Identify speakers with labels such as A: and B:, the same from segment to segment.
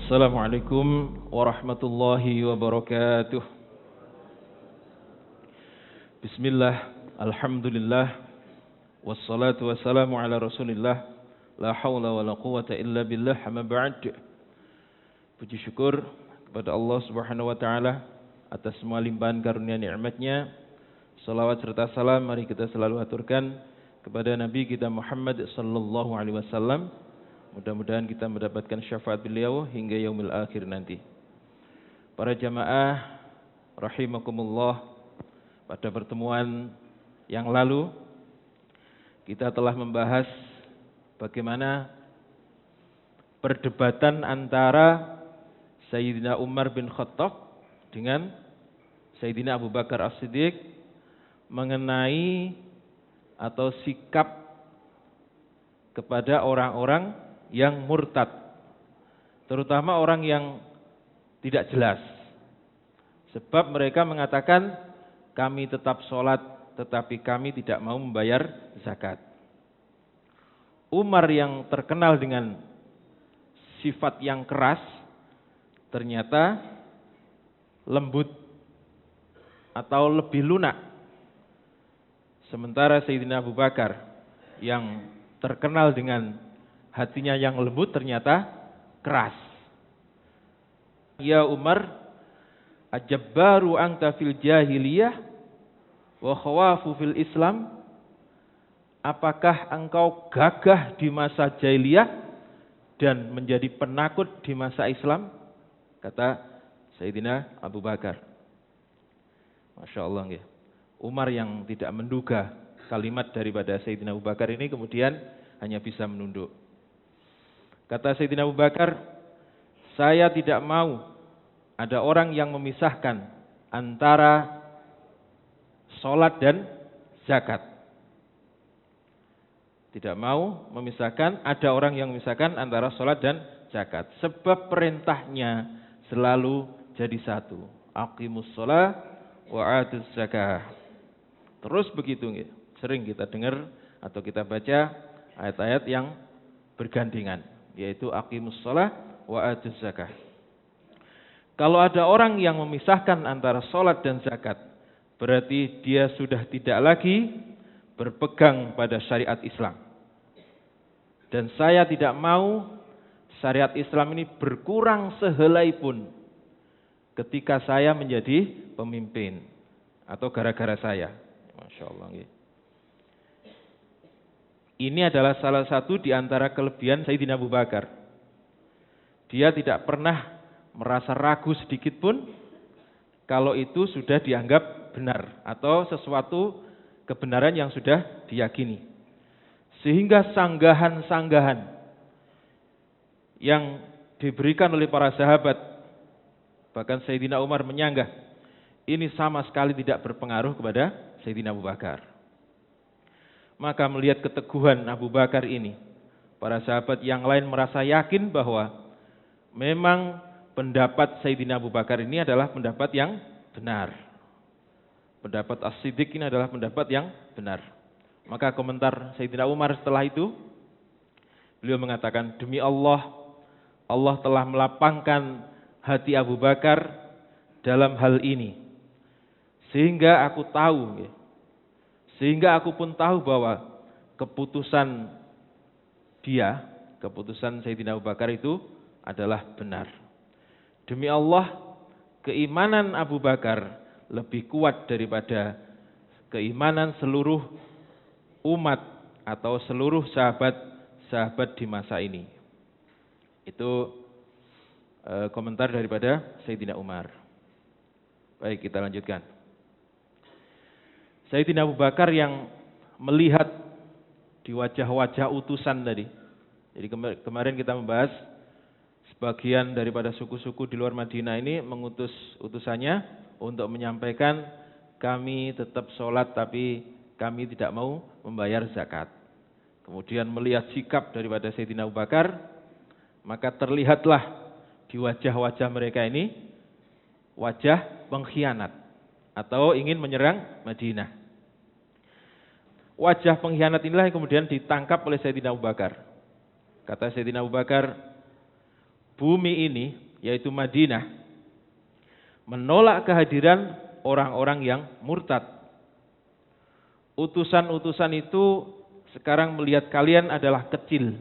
A: Assalamualaikum warahmatullahi wabarakatuh. Bismillah, alhamdulillah, wassalatu wassalamu ala rasulillah, la hawla wa la quwata illa billah, amma ba'd. Puji syukur kepada Allah subhanahu wa ta'ala atas semua limpahan karunia nikmatnya. Salawat serta salam mari kita selalu aturkan kepada Nabi kita Muhammad sallallahu alaihi wasallam. Mudah-mudahan kita mendapatkan syafaat beliau hingga yaumil akhir nanti. Para jamaah rahimakumullah, pada pertemuan yang lalu kita telah membahas bagaimana perdebatan antara Sayyidina Umar bin Khattab dengan Sayyidina Abu Bakar As-Siddiq mengenai atau sikap kepada orang-orang yang murtad, terutama orang yang tidak jelas. Sebab mereka mengatakan kami tetap sholat tetapi kami tidak mau membayar zakat. Umar yang terkenal dengan sifat yang keras ternyata lembut atau lebih lunak. Sementara Sayyidina Abu Bakar yang terkenal dengan hatinya yang lembut ternyata keras. Ya Umar, ajabbaru anta fil jahiliyah wa khawafu fil Islam. Apakah engkau gagah di masa jahiliyah dan menjadi penakut di masa Islam? Kata Sayyidina Abu Bakar. Masya Allah ya. Umar yang tidak menduga kalimat daripada Sayyidina Abu Bakar ini kemudian hanya bisa menunduk. Kata Sayyidina Abu Bakar, saya tidak mau ada orang yang memisahkan antara sholat dan zakat. Tidak mau memisahkan, ada orang yang memisahkan antara sholat dan zakat. Sebab perintahnya selalu jadi satu. Aqimus sholat wa atuz zakah. Terus begitu, sering kita dengar atau kita baca ayat-ayat yang bergandengan, yaitu aqimus shalah wa atuz zakah. Kalau ada orang yang memisahkan antara salat dan zakat, berarti dia sudah tidak lagi berpegang pada syariat Islam. Dan saya tidak mau syariat Islam ini berkurang sehelai pun ketika saya menjadi pemimpin atau gara-gara saya. Masya Allah. Ini adalah salah satu di antara kelebihan Sayyidina Abu Bakar. Dia tidak pernah merasa ragu sedikit pun kalau itu sudah dianggap benar atau sesuatu kebenaran yang sudah diyakini. Sehingga sanggahan-sanggahan yang diberikan oleh para sahabat, bahkan Sayyidina Umar menyanggah, ini sama sekali tidak berpengaruh kepada Sayyidina Abu Bakar. Maka melihat keteguhan Abu Bakar ini, para sahabat yang lain merasa yakin bahwa memang pendapat Sayyidina Abu Bakar ini adalah pendapat yang benar. Pendapat As-Siddiq ini adalah pendapat yang benar. Maka komentar Sayyidina Umar setelah itu, beliau mengatakan, demi Allah, Allah telah melapangkan hati Abu Bakar dalam hal ini. Sehingga aku pun tahu bahwa keputusan Sayyidina Abu Bakar itu adalah benar. Demi Allah, keimanan Abu Bakar lebih kuat daripada keimanan seluruh umat atau seluruh sahabat di masa ini. Itu komentar daripada Sayyidina Umar. Baik, kita lanjutkan. Sayyidina Abu Bakar yang melihat di wajah-wajah utusan tadi. Jadi kemarin kita membahas sebagian daripada suku-suku di luar Madinah ini mengutus utusannya untuk menyampaikan kami tetap sholat tapi kami tidak mau membayar zakat. Kemudian melihat sikap daripada Sayyidina Abu Bakar, maka terlihatlah di wajah-wajah mereka ini wajah pengkhianat atau ingin menyerang Madinah. Wajah pengkhianat inilah yang kemudian ditangkap oleh Sayyidina Abu Bakar. Kata Sayyidina Abu Bakar, bumi ini, yaitu Madinah, menolak kehadiran orang-orang yang murtad. Utusan-utusan itu sekarang melihat kalian adalah kecil,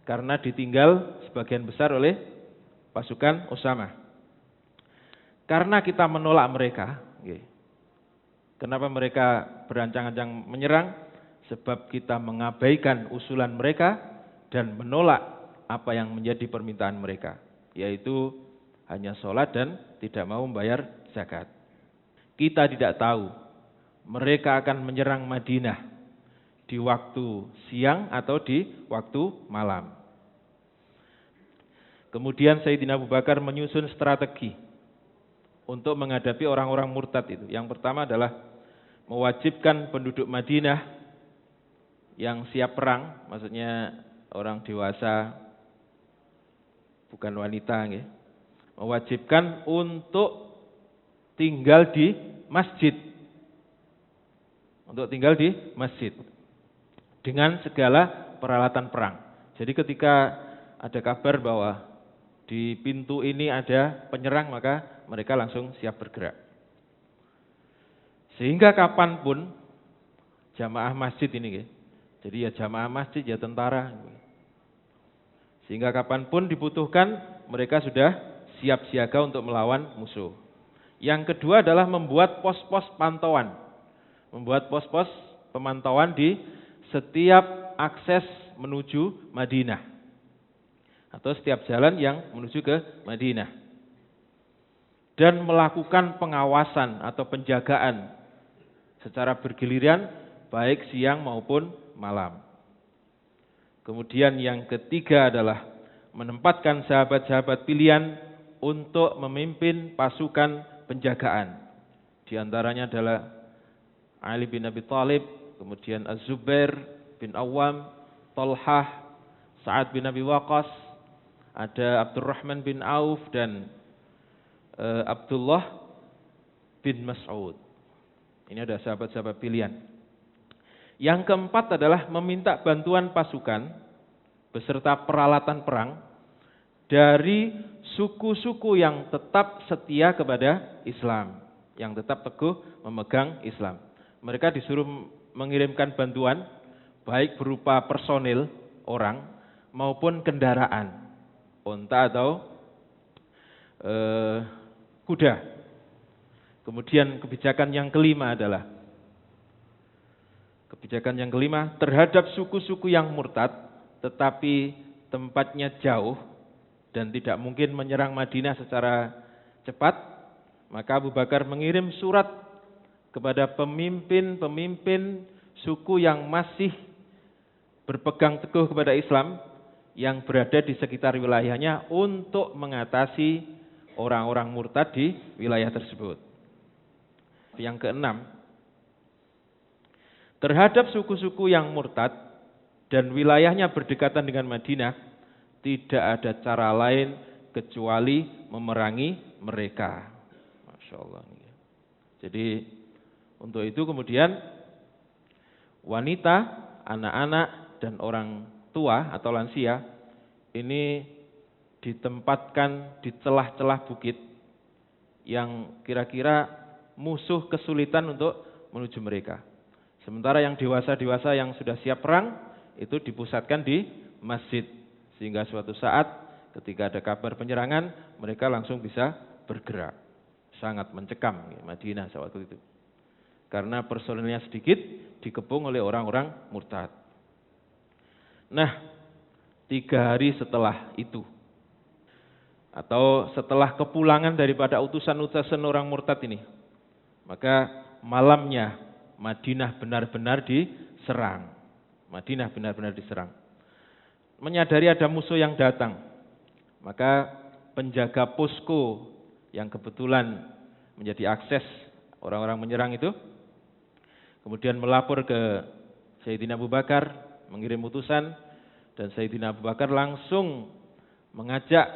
A: karena ditinggal sebagian besar oleh pasukan Usamah. Karena kita menolak mereka, kenapa mereka berancang-ancang menyerang? Sebab kita mengabaikan usulan mereka dan menolak apa yang menjadi permintaan mereka, yaitu hanya sholat dan tidak mau membayar zakat. Kita tidak tahu mereka akan menyerang Madinah di waktu siang atau di waktu malam. Kemudian Sayyidina Abu Bakar menyusun strategi untuk menghadapi orang-orang murtad itu. Yang pertama adalah mewajibkan penduduk Madinah yang siap perang, maksudnya orang dewasa, bukan wanita, mewajibkan untuk tinggal di masjid. Untuk tinggal di masjid dengan segala peralatan perang. Jadi ketika ada kabar bahwa di pintu ini ada penyerang, maka mereka langsung siap bergerak. Sehingga kapanpun jamaah masjid ini, jadi ya jamaah masjid, ya tentara. Sehingga kapanpun dibutuhkan, mereka sudah siap siaga untuk melawan musuh. Yang kedua adalah membuat pos-pos pantauan. Membuat pos-pos pemantauan di setiap akses menuju Madinah. Atau setiap jalan yang menuju ke Madinah. Dan melakukan pengawasan atau penjagaan secara bergiliran, baik siang maupun malam. Kemudian yang ketiga adalah menempatkan sahabat-sahabat pilihan untuk memimpin pasukan penjagaan. Di antaranya adalah Ali bin Abi Thalib, kemudian Az-Zubair bin Awam, Talhah, Sa'ad bin Abi Waqqas, ada Abdurrahman bin Auf dan Abdullah bin Mas'ud. Ini ada sahabat-sahabat pilihan. Yang keempat adalah meminta bantuan pasukan beserta peralatan perang dari suku-suku yang tetap setia kepada Islam, yang tetap teguh memegang Islam. Mereka disuruh mengirimkan bantuan baik berupa personil orang maupun kendaraan, unta atau kuda. Kemudian kebijakan yang kelima terhadap suku-suku yang murtad tetapi tempatnya jauh dan tidak mungkin menyerang Madinah secara cepat, maka Abu Bakar mengirim surat kepada pemimpin-pemimpin suku yang masih berpegang teguh kepada Islam yang berada di sekitar wilayahnya untuk mengatasi orang-orang murtad di wilayah tersebut. Yang keenam, terhadap suku-suku yang murtad dan wilayahnya berdekatan dengan Madinah, tidak ada cara lain kecuali memerangi mereka. Masya Allah. Jadi untuk itu kemudian wanita, anak-anak dan orang tua atau lansia ini ditempatkan di celah-celah bukit yang kira-kira musuh kesulitan untuk menuju mereka. Sementara yang dewasa-dewasa yang sudah siap perang itu dipusatkan di masjid. Sehingga suatu saat ketika ada kabar penyerangan, mereka langsung bisa bergerak. Sangat mencekam Madinah saat itu. Karena personilnya sedikit, dikepung oleh orang-orang murtad. Nah, 3 hari setelah itu, atau setelah kepulangan daripada utusan-utusan orang murtad ini, maka malamnya Madinah benar-benar diserang. Madinah benar-benar diserang. Menyadari ada musuh yang datang, maka penjaga posko yang kebetulan menjadi akses orang-orang menyerang itu, kemudian melapor ke Sayyidina Abu Bakar, mengirim utusan, dan Sayyidina Abu Bakar langsung mengajak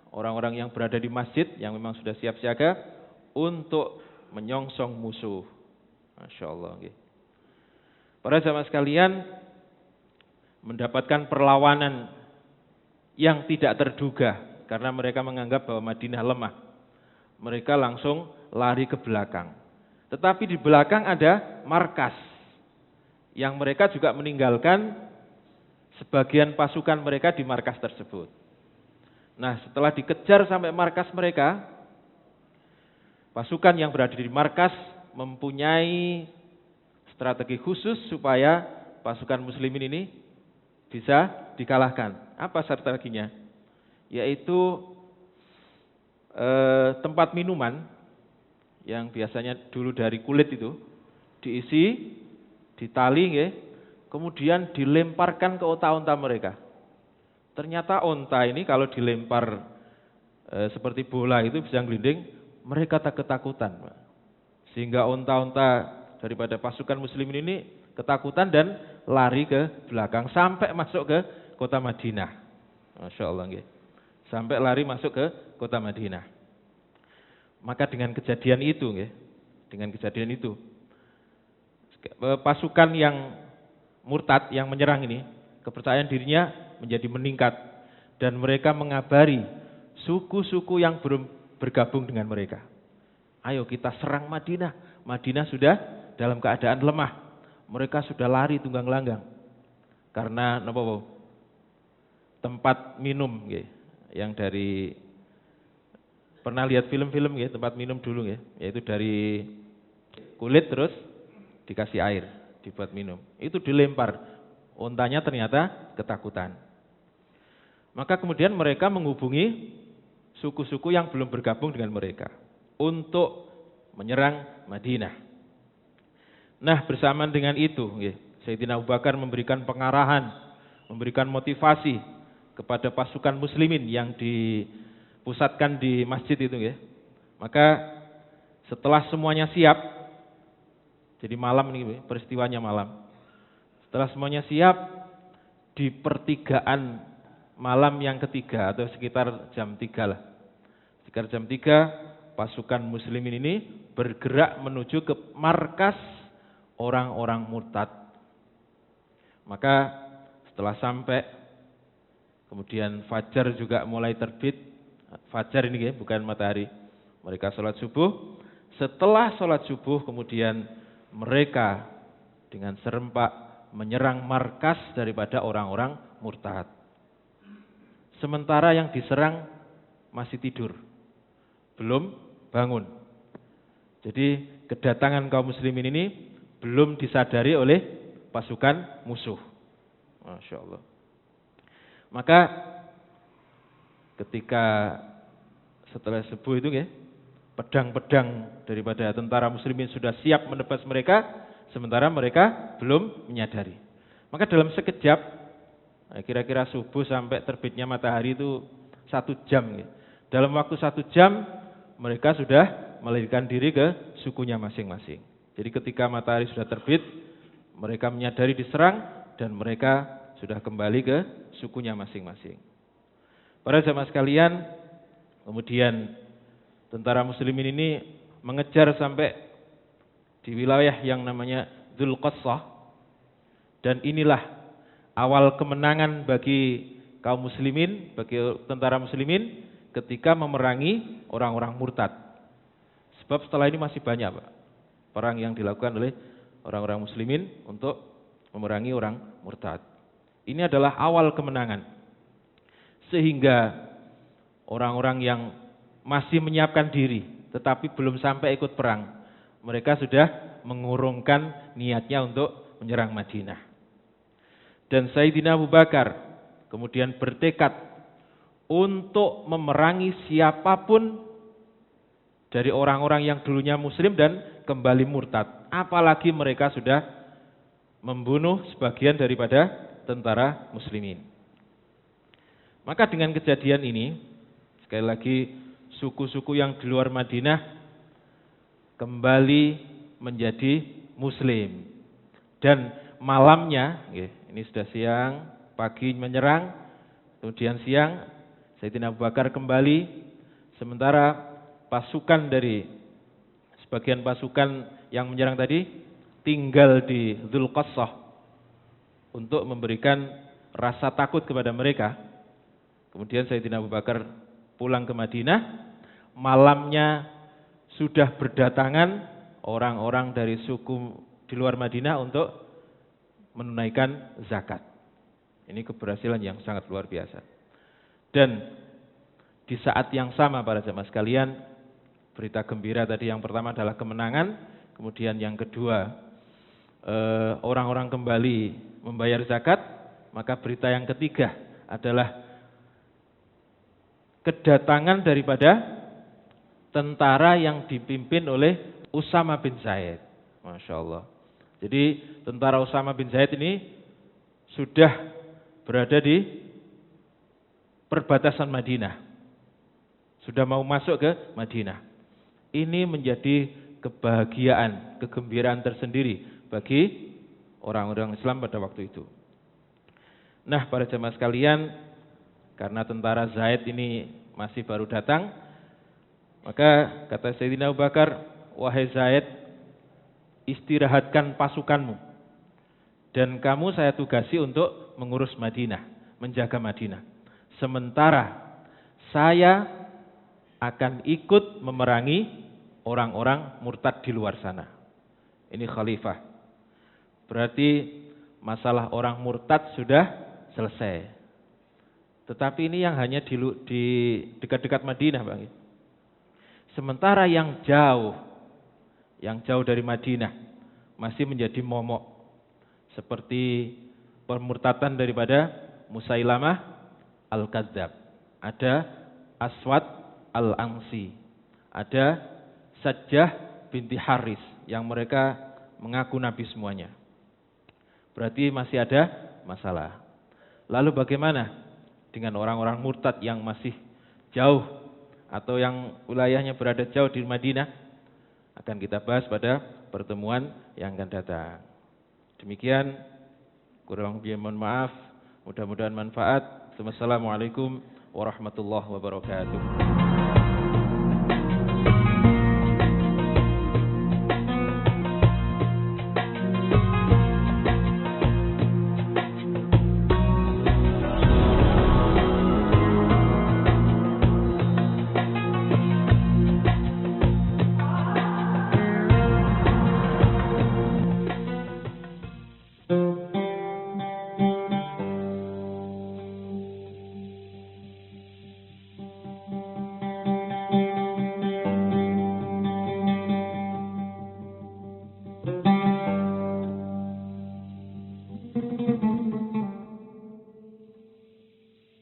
A: orang-orang yang berada di masjid, yang memang sudah siap siaga, untuk menyongsong musuh. Masya Allah. Para jamaah sekalian, mendapatkan perlawanan yang tidak terduga karena mereka menganggap bahwa Madinah lemah. Mereka langsung lari ke belakang. Tetapi di belakang ada markas yang mereka juga meninggalkan sebagian pasukan mereka di markas tersebut. Nah, setelah dikejar sampai markas mereka, pasukan yang berada di markas mempunyai strategi khusus supaya pasukan muslimin ini bisa dikalahkan. Apa strateginya? Yaitu tempat minuman yang biasanya dulu dari kulit itu diisi, ditali, kemudian dilemparkan ke onta-onta mereka. Ternyata onta ini kalau dilempar seperti bola itu bisa gelinding, mereka tak ketakutan. Sehingga onta-onta daripada pasukan muslimin ini ketakutan dan lari ke belakang sampai masuk ke kota Madinah. Masya Allah. Sampai lari masuk ke kota Madinah. Maka dengan kejadian itu, pasukan yang murtad, yang menyerang ini, kepercayaan dirinya menjadi meningkat. Dan mereka mengabari suku-suku yang belum bergabung dengan mereka. Ayo kita serang Madinah. Madinah sudah dalam keadaan lemah. Mereka sudah lari tunggang langgang. Karena tempat minum yang dari pernah lihat film-film tempat minum dulu yaitu dari kulit terus dikasih air, dibuat minum. Itu dilempar. Ontanya ternyata ketakutan. Maka kemudian mereka menghubungi suku-suku yang belum bergabung dengan mereka untuk menyerang Madinah. Nah, bersamaan dengan itu, Sayyidina Abu Bakar memberikan pengarahan, memberikan motivasi kepada pasukan muslimin yang dipusatkan di masjid itu. Maka setelah semuanya siap, jadi malam ini peristiwanya malam. Setelah semuanya siap, di pertigaan malam yang ketiga atau sekitar jam 3 lah. Sekitar jam 3, pasukan muslimin ini bergerak menuju ke markas orang-orang murtad. Maka setelah sampai, kemudian fajar juga mulai terbit. Fajar ini bukan matahari. Mereka sholat subuh. Setelah sholat subuh kemudian mereka dengan serempak menyerang markas daripada orang-orang murtad. Sementara yang diserang masih tidur, belum bangun. Jadi kedatangan kaum muslimin ini belum disadari oleh pasukan musuh. Masya Allah. Maka ketika setelah subuh itu pedang-pedang daripada tentara muslimin sudah siap menebas mereka, sementara mereka belum menyadari. Maka dalam sekejap, kira-kira subuh sampai terbitnya matahari itu 1 jam. Dalam waktu 1 jam mereka sudah melarikan diri ke sukunya masing-masing. Jadi ketika matahari sudah terbit, mereka menyadari diserang dan mereka sudah kembali ke sukunya masing-masing. Para jamaah sekalian, kemudian tentara muslimin ini mengejar sampai di wilayah yang namanya Dzulqassah, dan inilah awal kemenangan bagi kaum muslimin, bagi tentara muslimin ketika memerangi orang-orang murtad. Sebab setelah ini masih banyak perang yang dilakukan oleh orang-orang muslimin untuk memerangi orang murtad. Ini adalah awal kemenangan. Sehingga orang-orang yang masih menyiapkan diri tetapi belum sampai ikut perang, mereka sudah mengurungkan niatnya untuk menyerang Madinah. Dan Sayyidina Abu Bakar kemudian bertekad untuk memerangi siapapun dari orang-orang yang dulunya muslim dan kembali murtad. Apalagi mereka sudah membunuh sebagian daripada tentara muslimin. Maka dengan kejadian ini, sekali lagi suku-suku yang di luar Madinah kembali menjadi muslim. Dan malamnya, ini sudah siang, pagi menyerang, kemudian siang Sayyidina Abu Bakar kembali, sementara pasukan dari sebagian pasukan yang menyerang tadi tinggal di Dzulqassah untuk memberikan rasa takut kepada mereka. Kemudian Sayyidina Abu Bakar pulang ke Madinah, malamnya sudah berdatangan orang-orang dari suku di luar Madinah untuk menunaikan zakat. Ini keberhasilan yang sangat luar biasa. Dan di saat yang sama para jemaah sekalian, berita gembira tadi yang pertama adalah kemenangan, kemudian yang kedua orang-orang kembali membayar zakat, maka berita yang ketiga adalah kedatangan daripada tentara yang dipimpin oleh Usama bin Zaid. Masya Allah. Jadi tentara Usama bin Zaid ini sudah berada di perbatasan Madinah. Sudah mau masuk ke Madinah. Ini menjadi kebahagiaan, kegembiraan tersendiri bagi orang-orang Islam pada waktu itu. Nah, para jemaah sekalian, karena tentara Zaid ini masih baru datang, maka kata Sayyidina Abu Bakar, wahai Zaid, istirahatkan pasukanmu. Dan kamu saya tugasi untuk mengurus Madinah, menjaga Madinah. Sementara saya akan ikut memerangi orang-orang murtad di luar sana. Ini khalifah. Berarti masalah orang murtad sudah selesai. Tetapi ini yang hanya di dekat-dekat Madinah, Bang. Sementara yang jauh dari Madinah masih menjadi momok. Seperti pemurtatan daripada Musailamah Al-Kadzab. Ada Aswad Al-Ansi. Ada Sajjah binti Haris yang mereka mengaku nabi semuanya. Berarti masih ada masalah. Lalu bagaimana dengan orang-orang murtad yang masih jauh atau yang wilayahnya berada jauh di Madinah? Akan kita bahas pada pertemuan yang akan datang. Demikian, kurang lebih mohon maaf, mudah-mudahan manfaat. Wassalamualaikum warahmatullahi wabarakatuh.